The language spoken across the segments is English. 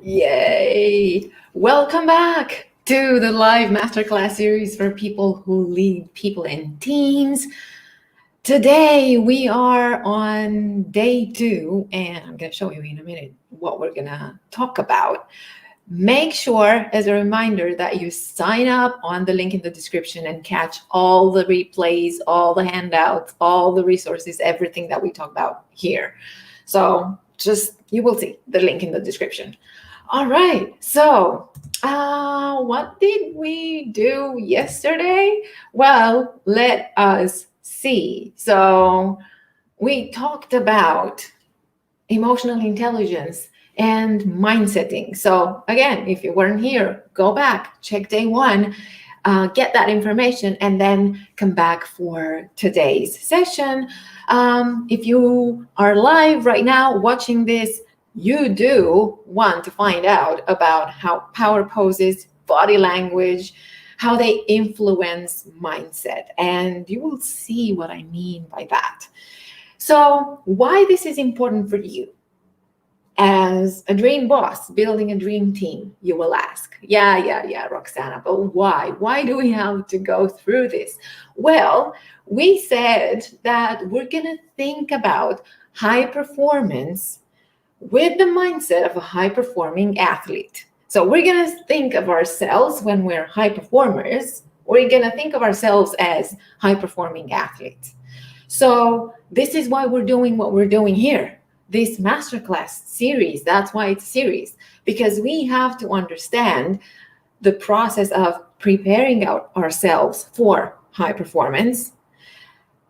Yay! Welcome back to the live masterclass series for people who lead people and teams. Today we are on day 2, and I'm going to show you in a minute what we're going to talk about. Make sure, as a reminder, that you sign up on the link in the description and catch all the replays, all the handouts, all the resources, everything that we talk about here. So you will see the link in the description. All right, so what did we do yesterday? Well, let us see. So we talked about emotional intelligence and mindsetting. So again, if you weren't here, go back, check day 1, get that information, and then come back for today's session. If you are live right now watching this, you do want to find out about how power poses, body language, how they influence mindset, and you will see what I mean by that. So why this is important for you? As a dream boss building a dream team, you will ask, yeah, Roxana, but why? Why do we have to go through this? Well, we said that we're going to think about high performance with the mindset of a high-performing athlete. So we're going to think of ourselves when we're high performers, we're going to think of ourselves as high-performing athletes. So this is why we're doing what we're doing here, this masterclass series. That's why it's a series, because we have to understand the process of preparing ourselves for high performance,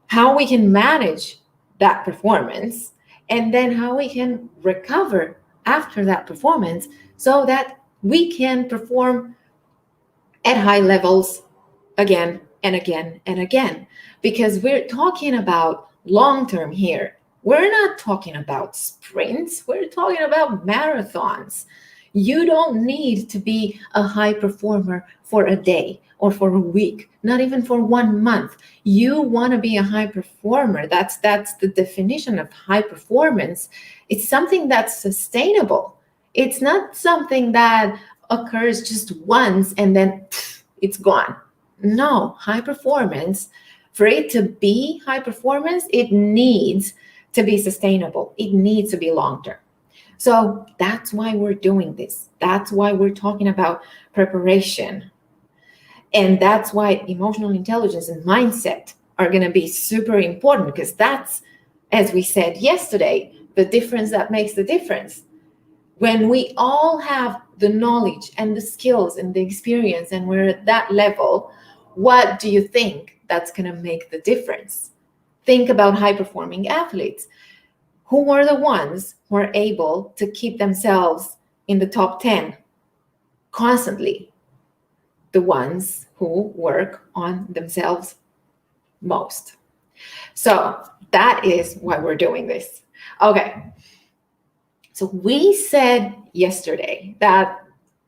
how we can manage that performance, and then how we can recover after that performance so that we can perform at high levels again and again and again. Because we're talking about long-term here. We're not talking about sprints. We're talking about marathons. You don't need to be a high performer for a day or for a week, not even for 1 month. You want to be a high performer. That's the definition of high performance. It's something that's sustainable. It's not something that occurs just once and then it's gone. No, high performance, for it to be high performance, it needs to be sustainable. It needs to be long-term. So that's why we're doing this. That's why we're talking about preparation. And that's why emotional intelligence and mindset are going to be super important, because that's, as we said yesterday, the difference that makes the difference. When we all have the knowledge and the skills and the experience and we're at that level, what do you think that's going to make the difference? Think about high-performing athletes. Who are the ones who are able to keep themselves in the top 10 constantly? The ones who work on themselves most. So that is why we're doing this. Okay. So we said yesterday that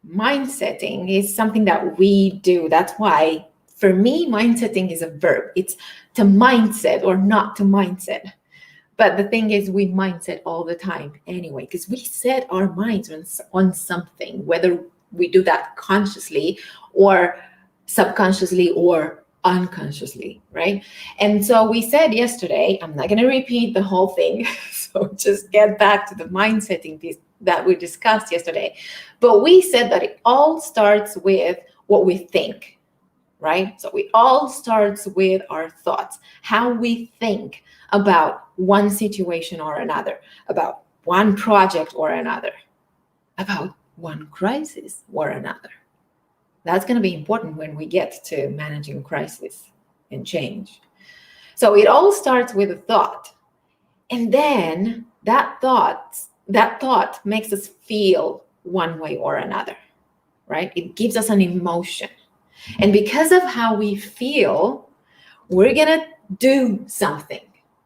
mindsetting is something that we do. That's why, for me, mindsetting is a verb. It's to mindset or not to mindset. But the thing is, we mindset all the time anyway, because we set our minds on something, whether we do that consciously or subconsciously or unconsciously, right? And so we said yesterday, I'm not going to repeat the whole thing, so just get back to the mindsetting piece that we discussed yesterday. But we said that it all starts with what we think, right? So it all starts with our thoughts, how we think about one situation or another, about one project or another, about one crisis or another. That's going to be important when we get to managing crisis and change. So it all starts with a thought. And then that thought makes us feel one way or another, right? It gives us an emotion. And because of how we feel, we're going to do something,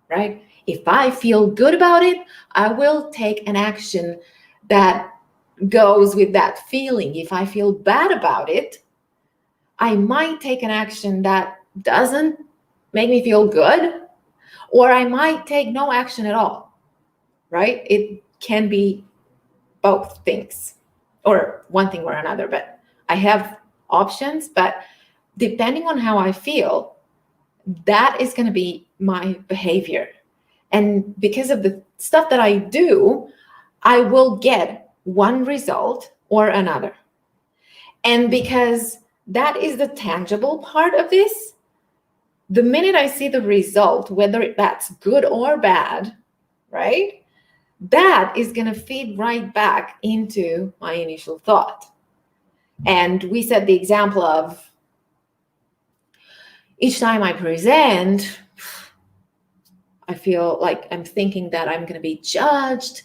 right? If I feel good about it, I will take an action that goes with that feeling. If I feel bad about it, I might take an action that doesn't make me feel good, or I might take no action at all, right? It can be both things, or one thing or another, but I have options. But depending on how I feel, that is going to be my behavior. And because of the stuff that I do, I will get one result or another. And because that is the tangible part of this, the minute I see the result, whether that's good or bad, right? That is going to feed right back into my initial thought. And we set the example of each time I present, I feel like I'm thinking that I'm going to be judged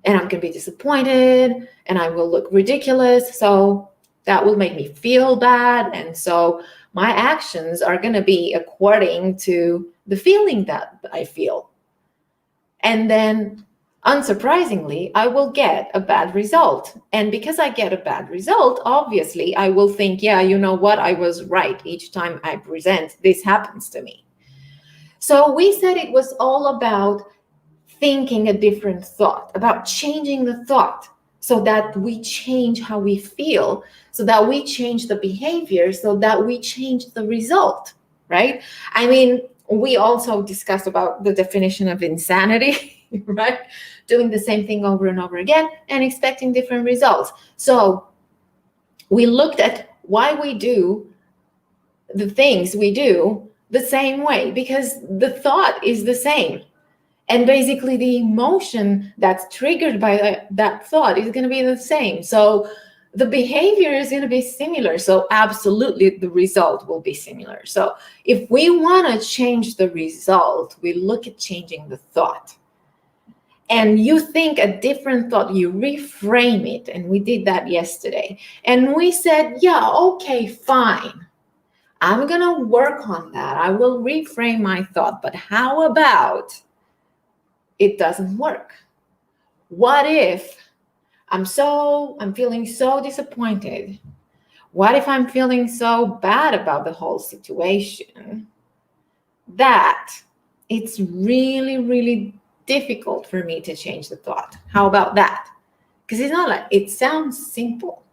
and I'm going to be disappointed and I will look ridiculous. So that will make me feel bad. And so my actions are going to be according to the feeling that I feel. And then, unsurprisingly, I will get a bad result. And because I get a bad result, obviously, I will think, yeah, you know what? I was right. Each time I present, this happens to me. So we said it was all about thinking a different thought, about changing the thought so that we change how we feel, so that we change the behavior, so that we change the result, right? I mean, we also discussed about the definition of insanity, right? Doing the same thing over and over again and expecting different results. So we looked at why we do the things we do the same way, because the thought is the same. And basically the emotion that's triggered by that thought is going to be the same. So the behavior is going to be similar. So absolutely the result will be similar. So if we want to change the result, we look at changing the thought. And you think a different thought, you reframe it. And we did that yesterday. And we said, yeah, okay, fine. I'm going to work on that. I will reframe my thought. But how about it doesn't work? What if I'm feeling so disappointed? What if I'm feeling so bad about the whole situation that it's really, really difficult for me to change the thought? How about that? Because it's not like, it sounds simple.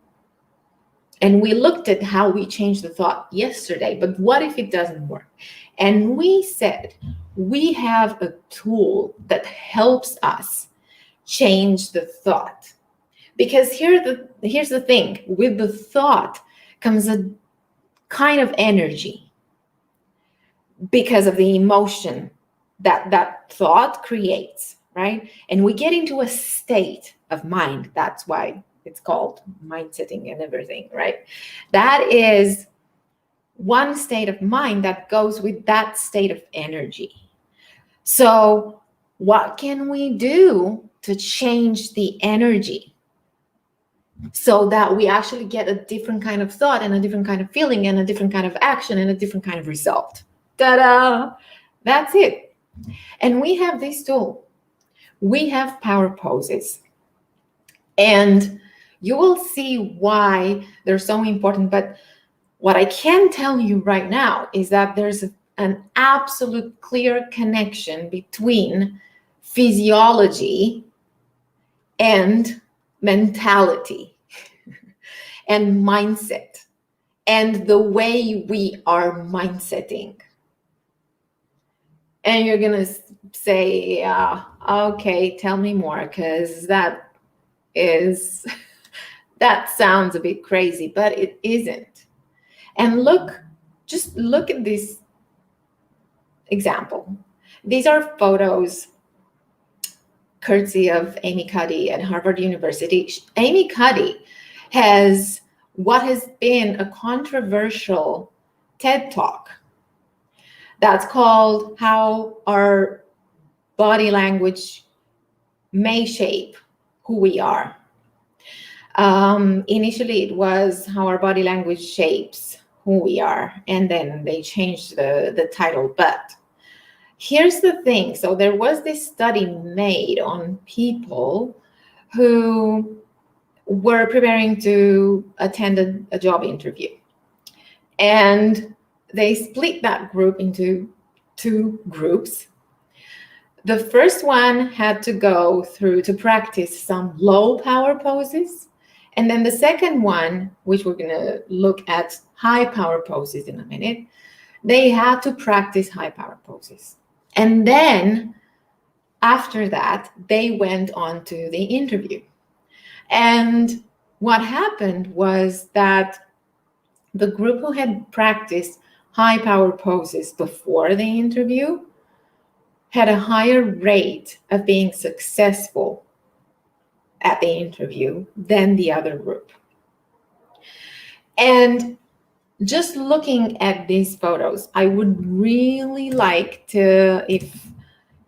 And we looked at how we changed the thought yesterday, but what if it doesn't work? And we said, we have a tool that helps us change the thought. Because here's the thing, with the thought comes a kind of energy because of the emotion that thought creates, right? And we get into a state of mind. That's why it's called mind setting and everything, right? That is one state of mind that goes with that state of energy. So what can we do to change the energy so that we actually get a different kind of thought and a different kind of feeling and a different kind of action and a different kind of result? Ta-da! That's it. And we have this tool. We have power poses. And you will see why they're so important. But what I can tell you right now is that there's an absolute clear connection between physiology and mentality and mindset and the way we are mindsetting. And you're going to say, okay, tell me more, because that sounds a bit crazy, but it isn't. And just look at this example. These are photos courtesy of Amy Cuddy at Harvard University. Amy Cuddy has what has been a controversial TED Talk that's called How Our Body Language May Shape Who We Are. Initially, it was How Our Body Language Shapes Who We Are, and then they changed the title. But here's the thing. So there was this study made on people who were preparing to attend a job interview. And they split that group into two groups. The first one had to go through to practice some low power poses. And then the second one, which we're going to look at high power poses in a minute, they had to practice high power poses. And then after that, they went on to the interview. And what happened was that the group who had practiced high power poses before the interview had a higher rate of being successful at the interview than the other group. And just looking at these photos, I would really like to, if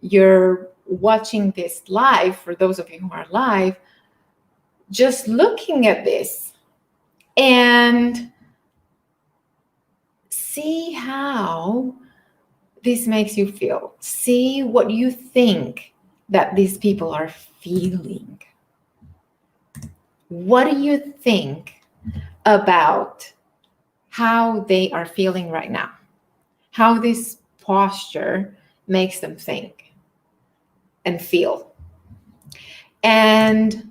you're watching this live, for those of you who are live, just looking at this and see how this makes you feel. See what you think that these people are feeling. What do you think about how they are feeling right now? How this posture makes them think and feel. And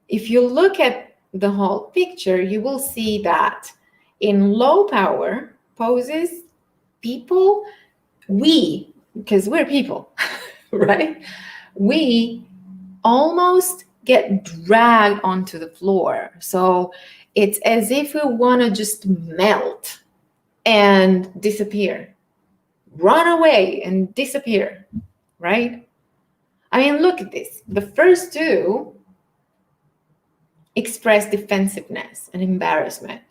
if you look at the whole picture, you will see that in low power poses, people, because we're people, right? We almost get dragged onto the floor. So it's as if we want to just melt and disappear, run away and disappear, right? I mean, look at this. The first two express defensiveness and embarrassment.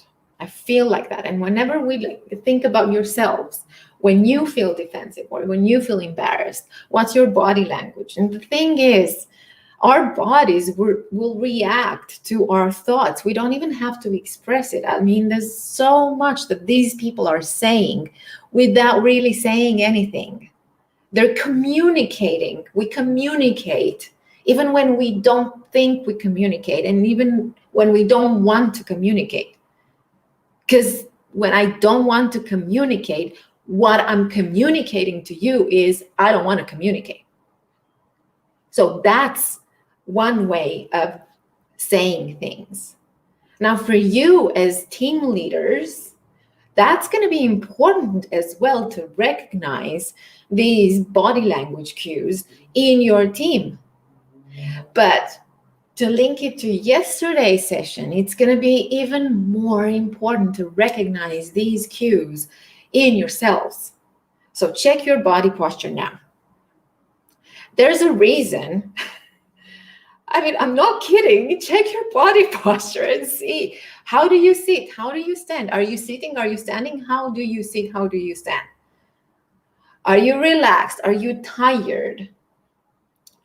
I feel like that. And whenever we think about yourselves, when you feel defensive or when you feel embarrassed, what's your body language? And the thing is, our bodies will react to our thoughts. We don't even have to express it. I mean, there's so much that these people are saying without really saying anything. They're communicating. We communicate even when we don't think we communicate, and even when we don't want to communicate. Because when I don't want to communicate, what I'm communicating to you is I don't want to communicate. So that's one way of saying things. Now, for you as team leaders, that's going to be important as well to recognize these body language cues in your team. But to link it to yesterday's session, it's going to be even more important to recognize these cues in yourselves. So check your body posture now. There's a reason. I mean, I'm not kidding. Check your body posture and see, how do you sit? How do you stand? Are you sitting? Are you standing? How do you sit? How do you stand? Are you relaxed? Are you tired?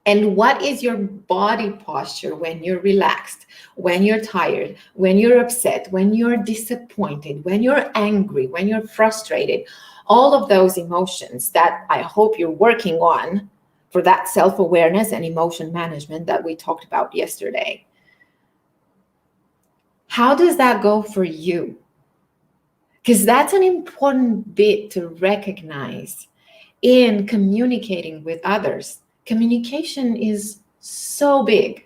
And what is your body posture when you're relaxed, when you're tired, when you're upset, when you're disappointed, when you're angry, when you're frustrated? All of those emotions that I hope you're working on for that self-awareness and emotion management that we talked about yesterday. How does that go for you? Because that's an important bit to recognize in communicating with others. Communication is so big.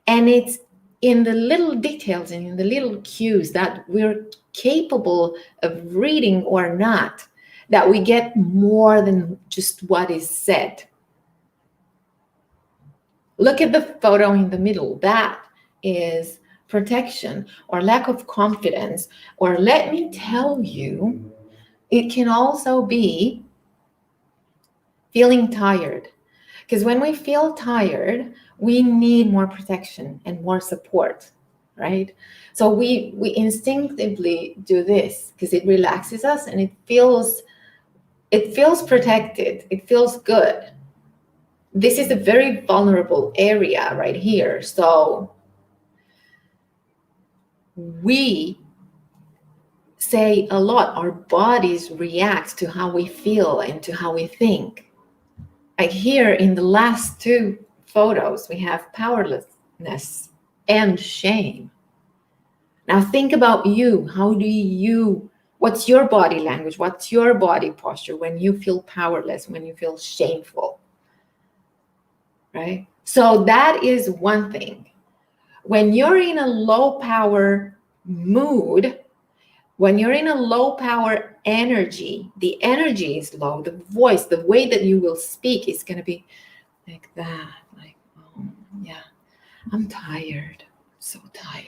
And it's in the little details and in the little cues that we're capable of reading or not, that we get more than just what is said. Look at the photo in the middle. That is protection or lack of confidence. Or let me tell you, it can also be feeling tired. Because when we feel tired, we need more protection and more support, right? So we instinctively do this because it relaxes us and it feels protected. It feels good. This is a very vulnerable area right here. So we say a lot. Our bodies react to how we feel and to how we think. Like here in the last two photos, we have powerlessness and shame. Now think about you. How do you What's your body language? What's your body posture when you feel powerless, when you feel shameful, right? So that is one thing. When you're in a low power mood, when you're in a low power energy, the energy is low, the voice, the way that you will speak is going to be like that, like, oh, yeah, I'm tired, so tired.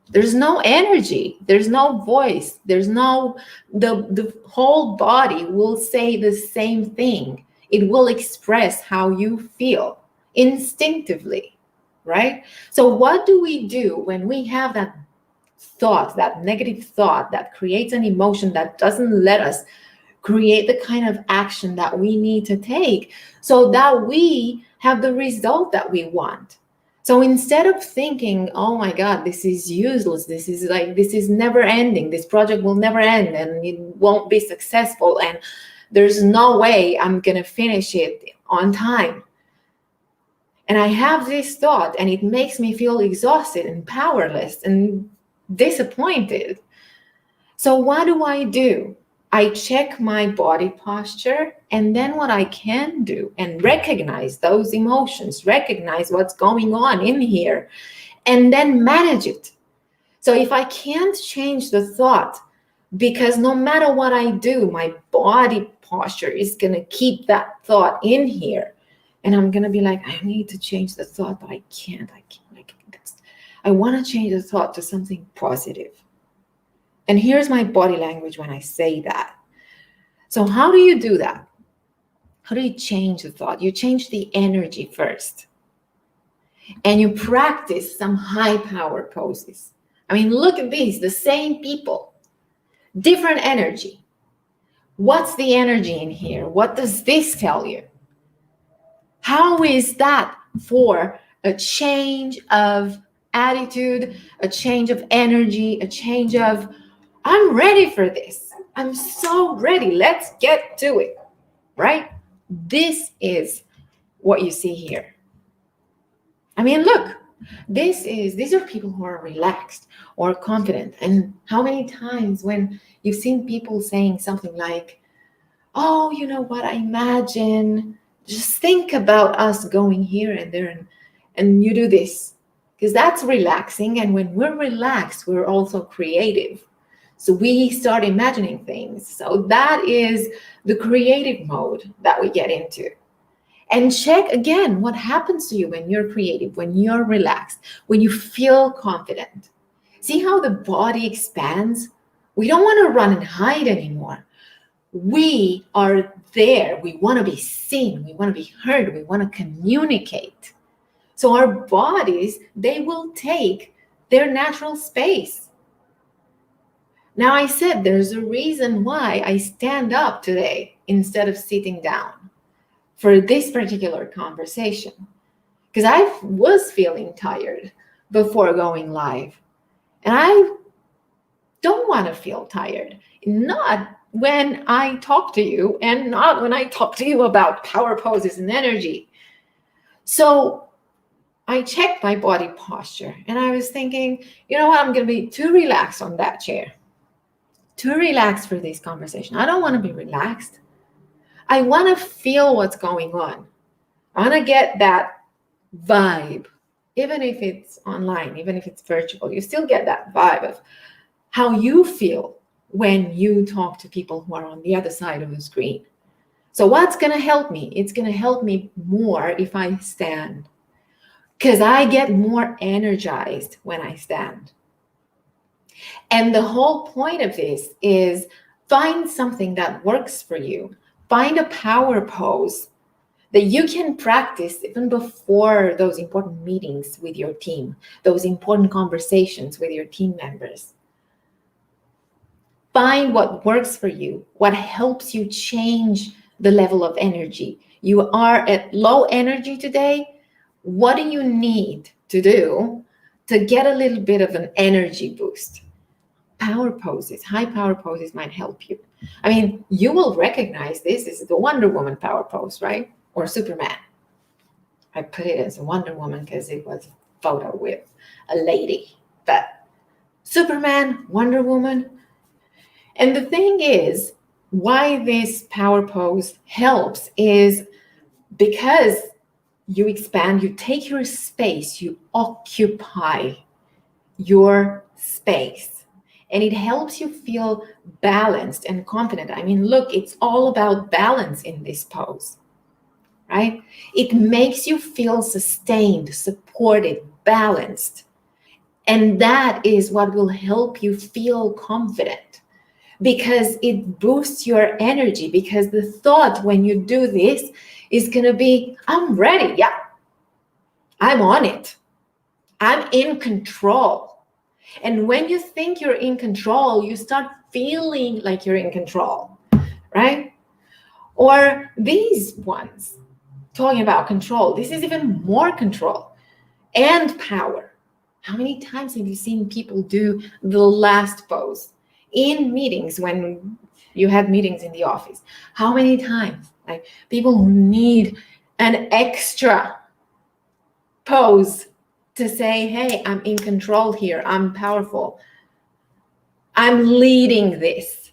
There's no energy, there's no voice, there's no, the whole body will say the same thing. It will express how you feel instinctively, right? So what do we do when we have that thought, that negative thought that creates an emotion that doesn't let us create the kind of action that we need to take so that we have the result that we want? So instead of thinking, oh my God, this is useless, this is never ending, this project will never end and it won't be successful and there's no way I'm gonna finish it on time. And I have this thought and it makes me feel exhausted and powerless and disappointed. So what do? I check my body posture, and then what I can do and recognize those emotions, recognize what's going on in here, and then manage it. So if I can't change the thought, because no matter what I do, my body posture is going to keep that thought in here. And I'm going to be like, I need to change the thought, but I can't. I want to change the thought to something positive. And here's my body language when I say that. So how do you do that? How do you change the thought? You change the energy first. And you practice some high power poses. I mean, look at these, the same people, different energy. What's the energy in here? What does this tell you? How is that for a change of attitude, a change of energy, a change of, I'm ready for this. I'm so ready. Let's get to it, right? This is what you see here. I mean, look, these are people who are relaxed or confident. And how many times when you've seen people saying something like, oh, you know what, I imagine, just think about us going here and there, and you do this, because that's relaxing. And when we're relaxed, we're also creative. So we start imagining things. So that is the creative mode that we get into. And check again what happens to you when you're creative, when you're relaxed, when you feel confident. See how the body expands? We don't want to run and hide anymore. We are there. We want to be seen. We want to be heard. We want to communicate. So our bodies, they will take their natural space. Now, I said there's a reason why I stand up today instead of sitting down for this particular conversation, because I was feeling tired before going live, and I don't want to feel tired, not when I talk to you and not when I talk to you about power poses and energy. So I checked my body posture and I was thinking, you know what, I'm going to be too relaxed on that chair, too relaxed for this conversation. I don't want to be relaxed. I want to feel what's going on. I want to get that vibe, even if it's online, even if it's virtual, you still get that vibe of how you feel when you talk to people who are on the other side of the screen. So what's going to help me? It's going to help me more if I stand, because I get more energized when I stand. And the whole point of this is find something that works for you. Find a power pose that you can practice even before those important meetings with your team, those important conversations with your team members. Find what works for you, what helps you change the level of energy. You are at low energy today. What do you need to do to get a little bit of an energy boost? Power poses, high power poses might help you. I mean, you will recognize this is the Wonder Woman power pose, right? Or Superman. I put it as a Wonder Woman because it was a photo with a lady. But Superman, Wonder Woman, And the thing is, why this power pose helps is because you expand, you take your space, you occupy your space. And it helps you feel balanced and confident. I mean, look, it's all about balance in this pose, right? It makes you feel sustained, supported, balanced. And that is what will help you feel confident, because it boosts your energy. Because the thought when you do this is going to be, I'm ready. Yeah, I'm on it. I'm in control. And when you think you're in control, you start feeling like you're in control, right? Or these ones, talking about control, this is even more control and power. How many times have you seen people do the last pose in meetings when you had meetings in the office? How many times? Like, people who need an extra pose to say, hey, I'm in control here. I'm powerful. I'm leading this.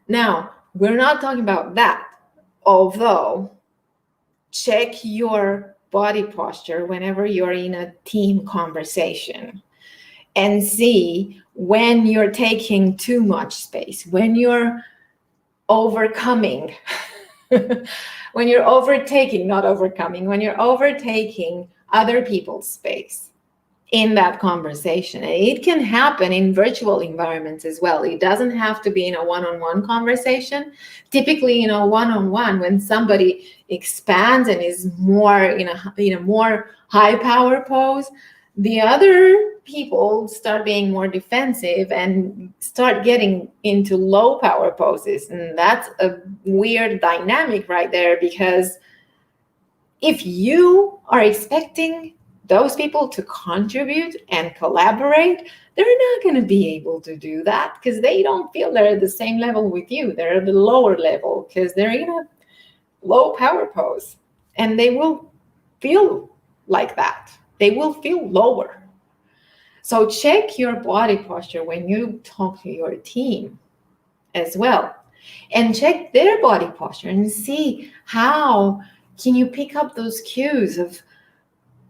Now, we're not talking about that, although check your body posture whenever you're in a team conversation and see when you're taking too much space, when you're overcoming, when you're overtaking, not overcoming, when you're overtaking other people's space in that conversation. And it can happen in virtual environments as well. It doesn't have to be in a one-on-one conversation. Typically, in a one-on-one, when somebody expands and is more in a more high power pose, the other people start being more defensive and start getting into low power poses. And that's a weird dynamic right there, because if you are expecting those people to contribute and collaborate, they're not going to be able to do that, because they don't feel they're at the same level with you. They're at the lower level because they're in a low power pose, and they will feel like that. They will feel lower. So check your body posture when you talk to your team as well, and check their body posture and see how can you pick up those cues of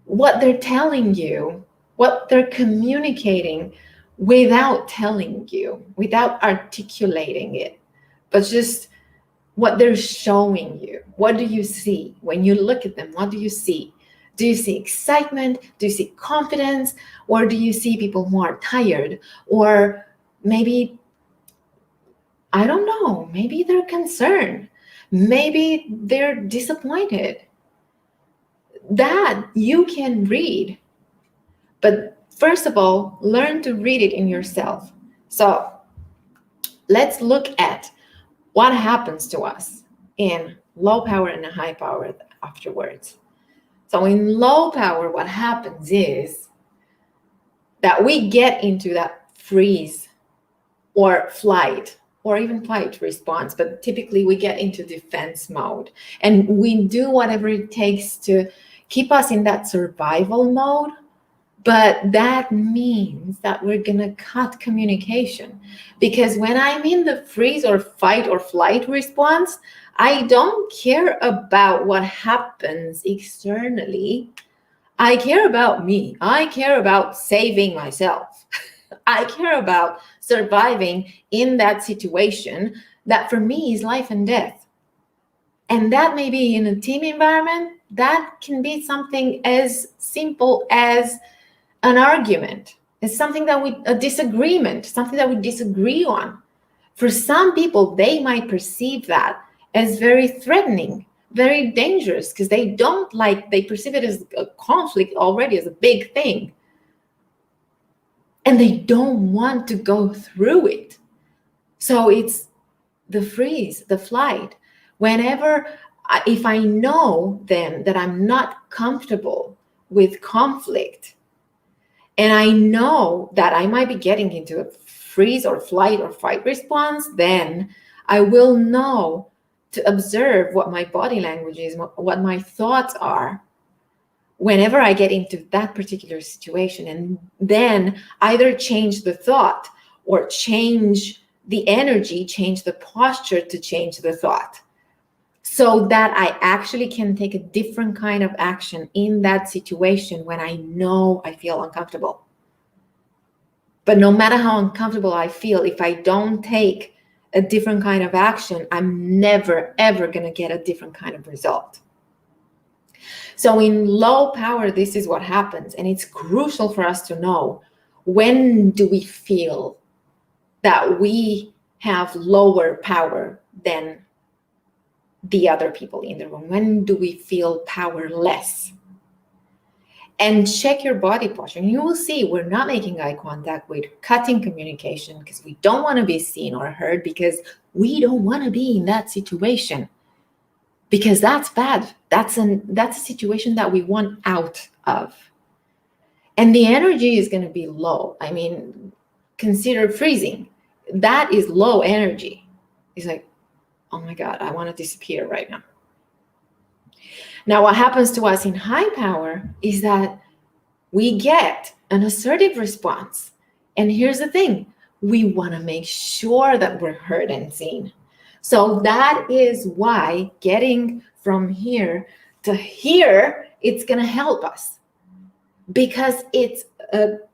what they're telling you, what they're communicating without telling you, without articulating it, but just what they're showing you. What do you see when you look at them? What do you see? Do you see excitement? Do you see confidence? Or do you see people who are tired? Or maybe, I don't know, maybe they're concerned. Maybe they're disappointed. That you can read. But first of all, learn to read it in yourself. So let's look at what happens to us in low power and high power afterwards. So in low power, what happens is that we get into that freeze or flight or even fight response, but typically we get into defense mode, and we do whatever it takes to keep us in that survival mode. But that means that we're going to cut communication, because when I'm in the freeze or fight or flight response, I don't care about what happens externally. I care about me. I care about saving myself. I care about surviving in that situation that for me is life and death. And that may be in a team environment. That can be something as simple as an argument. It's something that a disagreement, something that we disagree on. For some people, they might perceive that as very threatening, very dangerous, because they perceive it as a conflict already, as a big thing. And they don't want to go through it. So it's the freeze, the flight. If I know then that I'm not comfortable with conflict, and I know that I might be getting into a freeze or flight or fight response, then I will know to observe what my body language is, what my thoughts are whenever I get into that particular situation, and then either change the thought or change the energy, change the posture to change the thought, so that I actually can take a different kind of action in that situation when I know I feel uncomfortable. But no matter how uncomfortable I feel, if I don't take a different kind of action, I'm never, ever going to get a different kind of result. So in low power, this is what happens. And it's crucial for us to know, when do we feel that we have lower power than the other people in the room? When do we feel powerless? And check your body posture. And you will see we're not making eye contact, we're cutting communication because we don't want to be seen or heard, because we don't want to be in that situation, because that's bad. That's a situation that we want out of. And the energy is going to be low. I mean, consider freezing. That is low energy. It's like, oh my God, I want to disappear right now. Now, what happens to us in high power is that we get an assertive response. And here's the thing, we want to make sure that we're heard and seen. So that is why getting from here to here, it's going to help us, because it's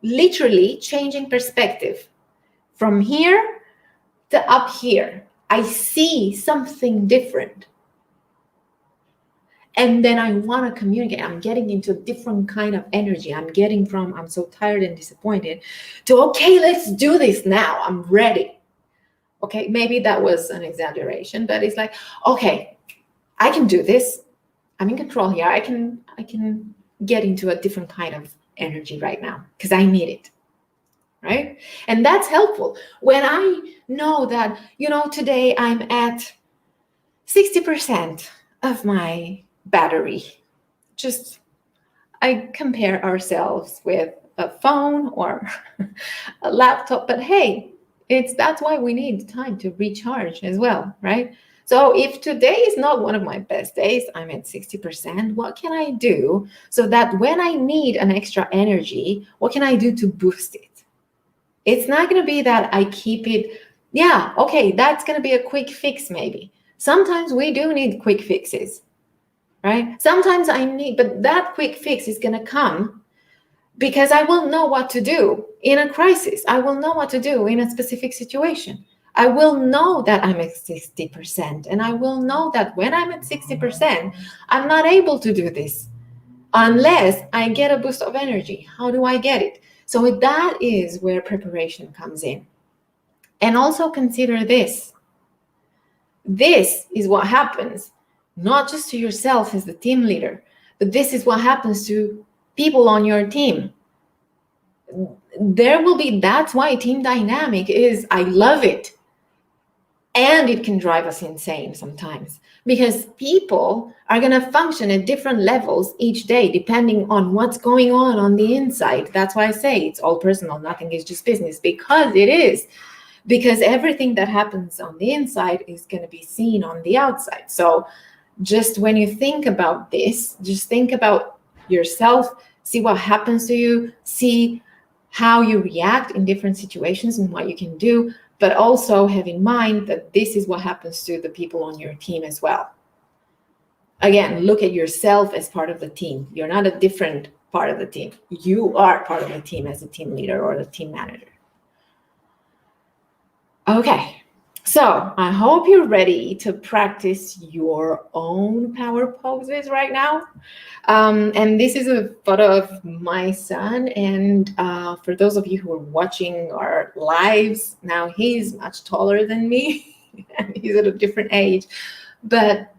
literally changing perspective. From here to up here, I see something different. And then I want to communicate. I'm getting into a different kind of energy. I'm getting from, I'm so tired and disappointed, to, okay, let's do this now. I'm ready. Okay, maybe that was an exaggeration, but it's like, okay, I can do this. I'm in control here. I can get into a different kind of energy right now because I need it. Right? And that's helpful. When I know that, today I'm at 60% of my battery. Just, I compare ourselves with a phone or a laptop, but hey, that's why we need time to recharge as well, right? So if today is not one of my best days, I'm at 60%, what can I do so that when I need an extra energy, what can I do to boost it? It's not going to be that I keep it, yeah, okay, that's going to be a quick fix maybe. Sometimes we do need quick fixes, right? Sometimes but that quick fix is going to come because I will know what to do in a crisis. I will know what to do in a specific situation. I will know that I'm at 60%, and I will know that when I'm at 60%, I'm not able to do this unless I get a boost of energy. How do I get it? So that is where preparation comes in. And also consider this. This is what happens, not just to yourself as the team leader, but this is what happens to people on your team. That's why team dynamic is, I love it. And it can drive us insane sometimes, because people are going to function at different levels each day, depending on what's going on the inside. That's why I say it's all personal. Nothing is just business, because it is. Because everything that happens on the inside is going to be seen on the outside. So just when you think about this, just think about yourself, see what happens to you, see how you react in different situations and what you can do, but also have in mind that this is what happens to the people on your team as well. Again, look at yourself as part of the team. You're not a different part of the team. You are part of the team as a team leader or the team manager. Okay, so I hope you're ready to practice your own power poses right now. And this is a photo of my son. And for those of you who are watching our lives, now he's much taller than me and he's at a different age. But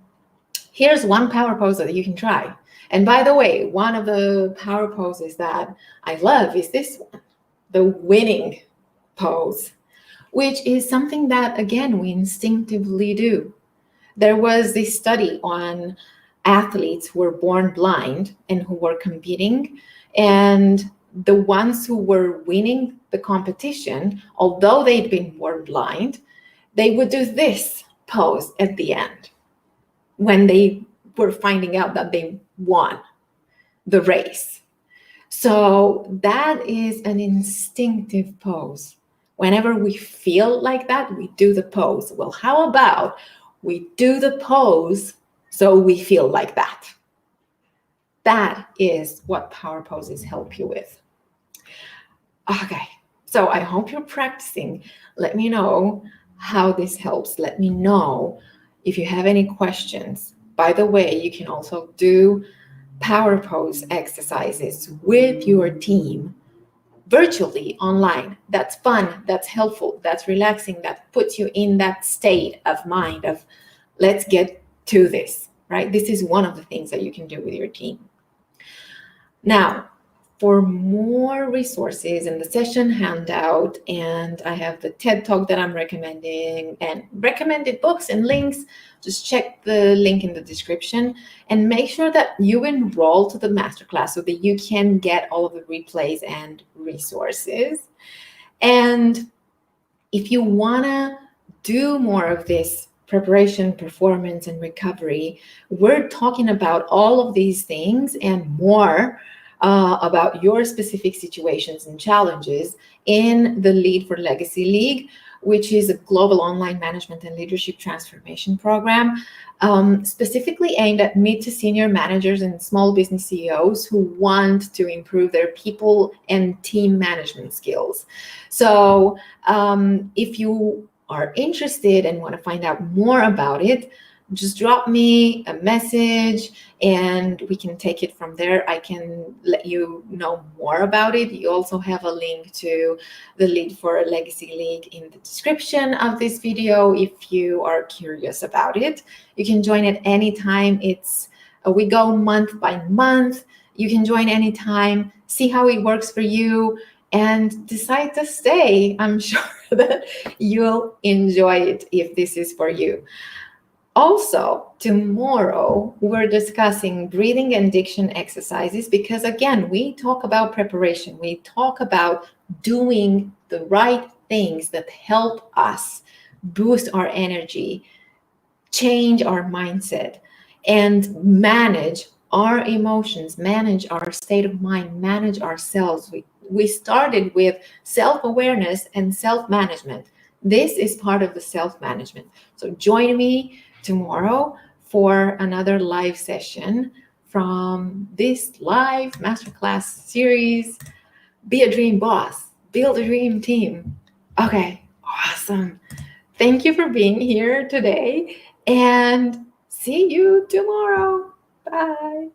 here's one power pose that you can try. And by the way, one of the power poses that I love is this one, the winning pose, which is something that, again, we instinctively do. There was this study on athletes who were born blind and who were competing, and the ones who were winning the competition, although they'd been born blind, they would do this pose at the end when they were finding out that they won the race. So that is an instinctive pose. Whenever we feel like that, we do the pose. Well, how about we do the pose so we feel like that? That is what power poses help you with. Okay, so I hope you're practicing. Let me know how this helps. Let me know if you have any questions. By the way, you can also do power pose exercises with your team virtually online. That's fun, that's helpful, that's relaxing, that puts you in that state of mind of let's get to this, right? This is one of the things that you can do with your team. Now, for more resources and the session handout, and I have the TED Talk that I'm recommending and recommended books and links, just check the link in the description and make sure that you enroll to the masterclass so that you can get all of the replays and resources. And if you want to do more of this preparation, performance, and recovery, we're talking about all of these things and more about your specific situations and challenges in the Lead for Legacy League, which is a global online management and leadership transformation program specifically aimed at mid to senior managers and small business CEOs who want to improve their people and team management skills. So if you are interested and want to find out more about it, just drop me a message and we can take it from there. I can let you know more about it. You also have a link to the Lead for Legacy League in the description of this video if you are curious about it. You can join at any time. We go month by month. You can join anytime, see how it works for you, and decide to stay. I'm sure that you'll enjoy it if this is for you. Also, tomorrow, we're discussing breathing and diction exercises because, again, we talk about preparation. We talk about doing the right things that help us boost our energy, change our mindset, and manage our emotions, manage our state of mind, manage ourselves. We started with self-awareness and self-management. This is part of the self-management. So join me tomorrow for another live session from this live masterclass series, Be a Dream Boss, Build a Dream Team. Okay, awesome. Thank you for being here today and see you tomorrow. Bye.